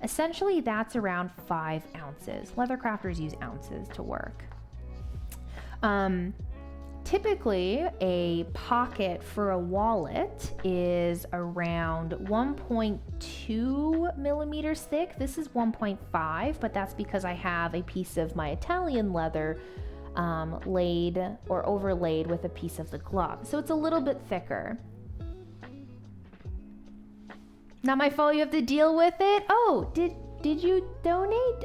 Essentially, that's around 5 ounces. Leather crafters use ounces to work. Typically, a pocket for a wallet is around 1.2 millimeters thick. This is 1.5, but that's because I have a piece of my Italian leather laid or overlaid with a piece of the glove. So it's a little bit thicker. Not my fault you have to deal with it. Oh, did you donate?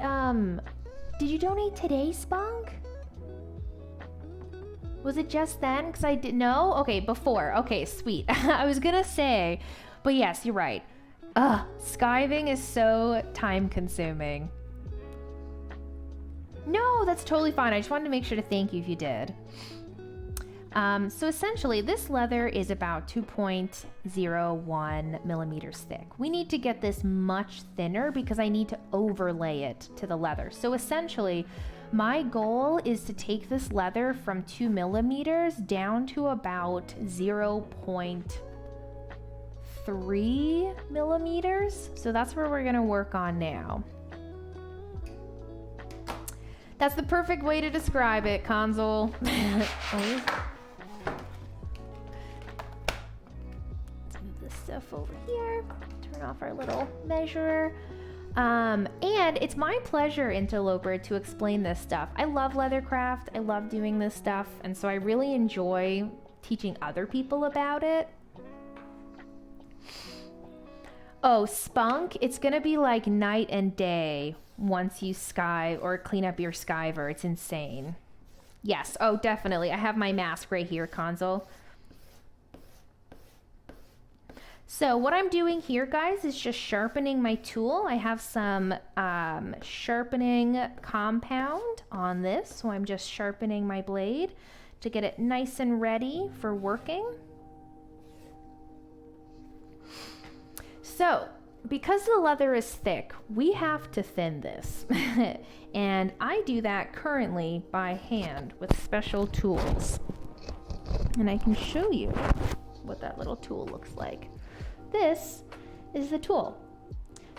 Did you donate today, Spunk? Was it just then? Because I didn't know. Okay, before. Okay, sweet. I was gonna say, but yes, you're right. Skiving is so time consuming. No, that's totally fine. I just wanted to make sure to thank you if you did. So essentially, this leather is about 2.01 millimeters thick. We need to get this much thinner because I need to overlay it to the leather. So essentially, my goal is to take this leather from 2 millimeters down to about 0.3 millimeters. So that's where we're gonna work on now. That's the perfect way to describe it, Console. Stuff over here, turn off our little measurer. And it's my pleasure, Interloper, to explain this stuff. I love leathercraft, I love doing this stuff, and so I really enjoy teaching other people about it. Oh, Spunk, it's gonna be like night and day once you skive or clean up your skiver. It's insane. Yes, oh, definitely. I have my mask right here, Console. So what I'm doing here, guys, is just sharpening my tool. I have some sharpening compound on this, so I'm just sharpening my blade to get it nice and ready for working. So, because the leather is thick, we have to thin this. And I do that currently by hand with special tools. And I can show you what that little tool looks like. This is the tool.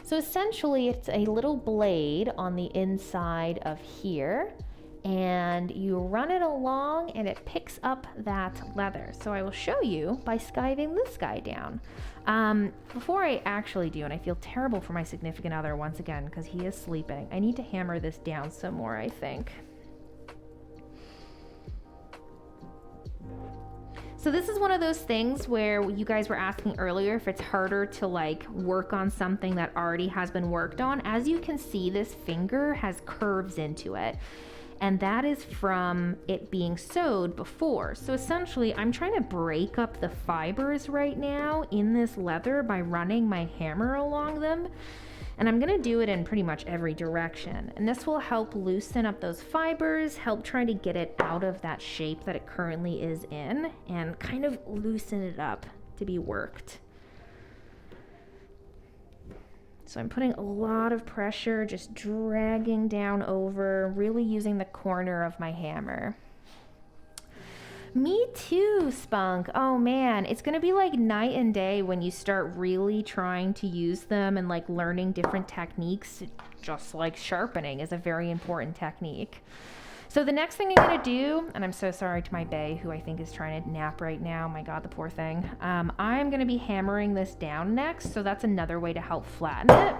So essentially it's a little blade on the inside of here, and you run it along and it picks up that leather. So I will show you by skiving this guy down. Before I actually do, and I feel terrible for my significant other once again because he is sleeping, I need to hammer this down some more, I think. So this is one of those things where you guys were asking earlier if it's harder to like work on something that already has been worked on. As you can see, this finger has curves into it, and that is from it being sewed before. So essentially, I'm trying to break up the fibers right now in this leather by running my hammer along them. And I'm gonna do it in pretty much every direction. And this will help loosen up those fibers, help try to get it out of that shape that it currently is in, and kind of loosen it up to be worked. So I'm putting a lot of pressure, just dragging down over, really using the corner of my hammer. Me too, Spunk. Oh man, it's gonna be like night and day when you start really trying to use them and like learning different techniques, just like sharpening is a very important technique. So the next thing I'm gonna do, and I'm so sorry to my bae who I think is trying to nap right now, my god, the poor thing. I'm gonna be hammering this down next, so that's another way to help flatten it.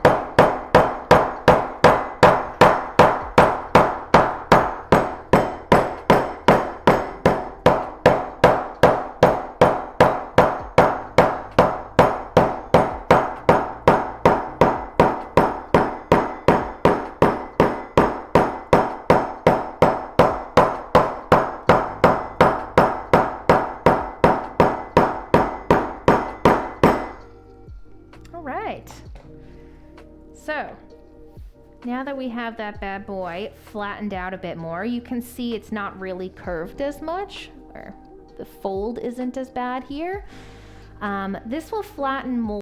So now that we have that bad boy flattened out a bit more, you can see it's not really curved as much, or the fold isn't as bad here. This will flatten more